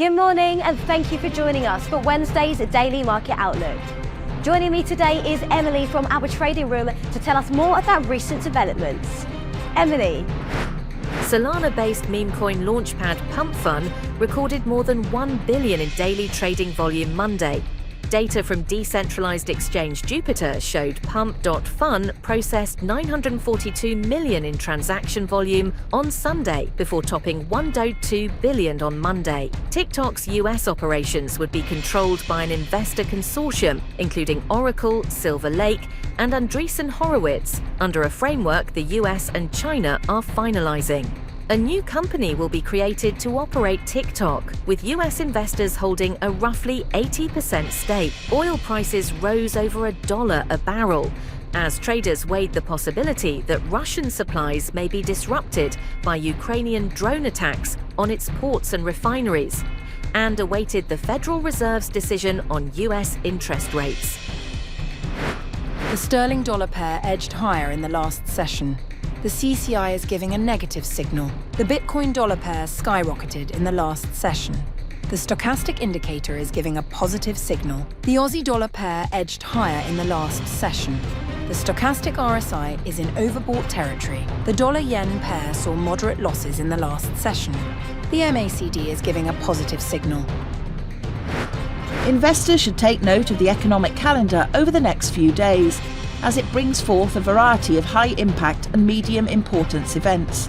Good morning and thank you for joining us for Wednesday's Daily Market Outlook. Joining me today is Emily from our trading room to tell us more about recent developments. Emily. Solana-based meme coin launchpad Pump.fun recorded more than 1 billion in daily trading volume Monday. Data from decentralized exchange Jupiter showed Pump.fun processed 942 million in transaction volume on Sunday before topping 1.2 billion on Monday. TikTok's US operations would be controlled by an investor consortium, including Oracle, Silver Lake, and Andreessen Horowitz, under a framework the US and China are finalizing. A new company will be created to operate TikTok, with US investors holding a roughly 80% stake. Oil prices rose over $1 a barrel, as traders weighed the possibility that Russian supplies may be disrupted by Ukrainian drone attacks on its ports and refineries, and awaited the Federal Reserve's decision on US interest rates. The sterling-dollar pair edged higher in the last session. The CCI is giving a negative signal. The Bitcoin-dollar pair skyrocketed in the last session. The stochastic indicator is giving a positive signal. The Aussie-dollar pair edged higher in the last session. The stochastic RSI is in overbought territory. The dollar-yen pair saw moderate losses in the last session. The MACD is giving a positive signal. Investors should take note of the economic calendar over the next few days, as it brings forth a variety of high-impact and medium-importance events.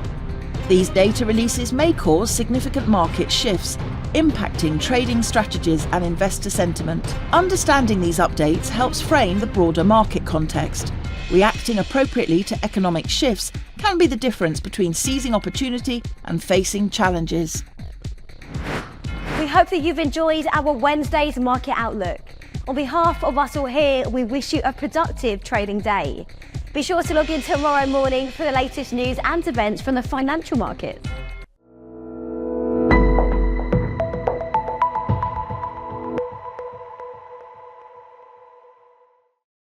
These data releases may cause significant market shifts, impacting trading strategies and investor sentiment. Understanding these updates helps frame the broader market context. Reacting appropriately to economic shifts can be the difference between seizing opportunity and facing challenges. We hope that you've enjoyed our Wednesday's Market Outlook. On behalf of us all here, we wish you a productive trading day. Be sure to log in tomorrow morning for the latest news and events from the financial markets.